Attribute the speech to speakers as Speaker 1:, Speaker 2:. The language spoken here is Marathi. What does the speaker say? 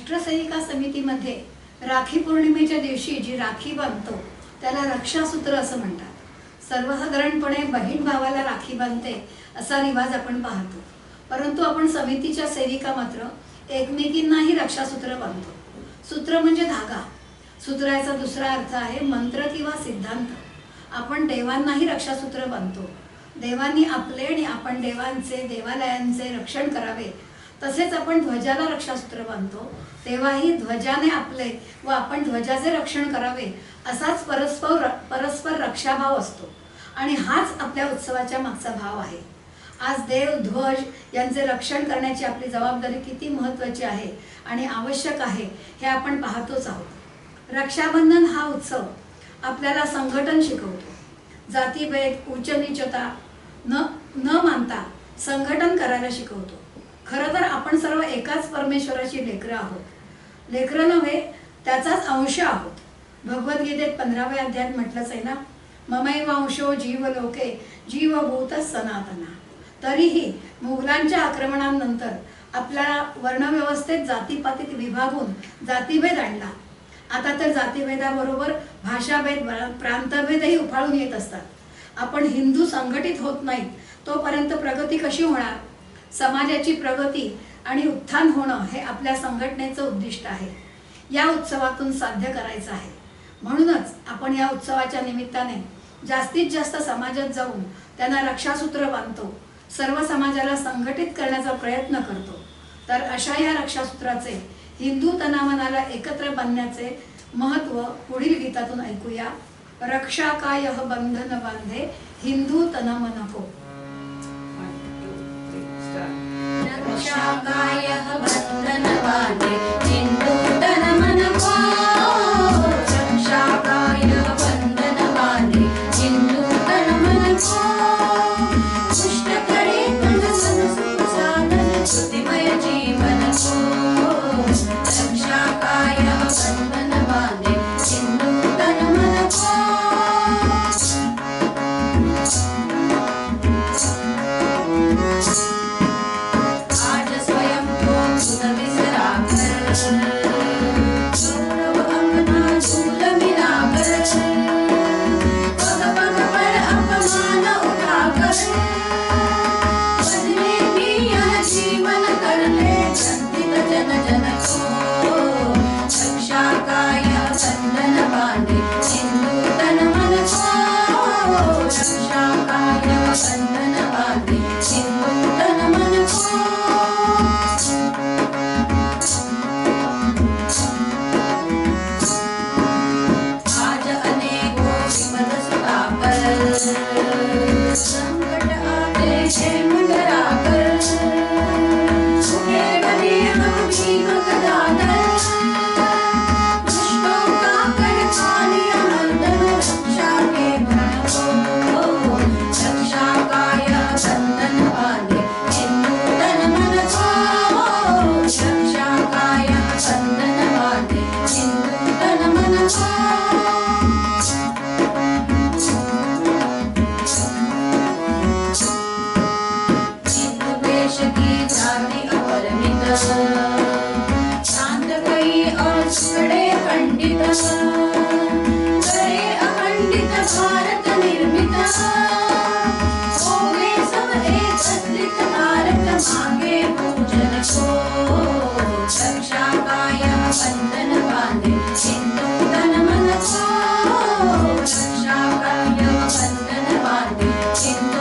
Speaker 1: राष्ट्रसेविका समितीमध्ये राखी पौर्णिमेच्या दिवशी जी राखी बांधतो त्याला रक्षासूत्र असं म्हणतात। सर्वसाधारणपणे बहीण भावाला राखी बांधते असा रिवाज आपण पाहतो, परंतु आपण समितीच्या सेविका मात्र एकमेकींनाही रक्षासूत्र बांधतो। सूत्र म्हणजे धागा। सूत्राचा दुसरा अर्थ आहे मंत्र किंवा सिद्धांत। आपण देवांनाही रक्षासूत्र बांधतो। देवांनी आपले आणि आपण देवांचे देवालयांचे रक्षण करावे, तसेच आपण ध्वजाला रक्षासूत्र बांधतो तेव्हाही ध्वजाने आपले व आपण ध्वजाचे रक्षण करावे असाच परस्पर रक्षाभाव असतो आणि हाच आपल्या उत्सवाच्या मागचा भाव आहे। आज देव ध्वज यांचे रक्षण करण्याची आपली जबाबदारी किती महत्त्वाची आहे आणि आवश्यक आहे हे आपण पाहतोच आहोत। रक्षाबंधन हा उत्सव आपल्याला संघटन शिकवतो। जातीभेद उच्च नीचता न मानता संघटन करायला शिकवतो। खरं तर आपण सर्व एकाच परमेश्वराची लेकरं आहोत। लेकरं नव्हे, त्याचाच अंश आहोत। भगवद्गीतेत 15व्या अध्यायात म्हटलंच आहे ना, ममैव अंशो जीवलोके जीवभूत सनातना। तरीही मुघलांच्या आक्रमणानंतर आपल्या वर्णव्यवस्थेत जातीपातीत विभागून जातीभेद आणला। आता तर जातीभेदाबरोबर भाषाभेद प्रांतभेदही उफाळून येत असतात। आपण हिंदू संघटित होत नाहीत तोपर्यंत प्रगती कशी होणार? समाजाची प्रगती आणि उत्थान होणं हे आपल्या संघटनेचं उद्दिष्ट आहे। या उत्सवातून साध्य करायचं आहे। म्हणूनच आपण या उत्सवाच्या निमित्ताने जास्तीत जास्त समाजात जाऊन त्यांना रक्षासूत्र बांधतो, सर्व समाजाला संघटित करण्याचा प्रयत्न करतो। तर अशा या रक्षासूत्राचे हिंदू तनामनाला एकत्र बांधण्याचे महत्त्व पुढील गीतातून ऐकूया। रक्षा कायः बंधन बांधे हिंदू तन मन को।
Speaker 2: रक्षा कायः बंधन बांधे हिंदू तन मन को। रक्षा कायः बंधन बांधे हिंदू तन मन को। दुष्ट करे तन सन सुख साधन श्रुतिमय जीवन को। रक्षा कायः बंधन बांधे हिंदू तन मन को। आज स्वयं को खुद विसरा कर गौरव अपना झूल मिलाकर पग पग पर अपमान उठाकर बदले भी यह जीवन कर ले वंदित जन जन को। रक्षा कायः बंधन बांधे हिंदू तन मन को। रक्षा कायः बंधन बांधे हिंदू तन मन को। आज अनेकों विपद सुता पर संकट आते हैं मंडरा कर उठे बने हम भीम गदाधर। दुष्टों का कर खा लिया मर्दन रक्षा के प्रण को। रक्षा कायः बंधन बांधे हिंदू तन मन को। रक्षा कायः बंधन बांधे हिंदू तन मन को। हिंदू देश की जाति अपरिमित शांत कई और सुगड़े खंडित करे अखंडित भारत निर्मित। होवे सब एकत्रित भारत मांगे पूजन को। रक्षा कायः बंधन बांधे हिंदू तन मन को। रक्षा कायः बंधन बांधे हिंदू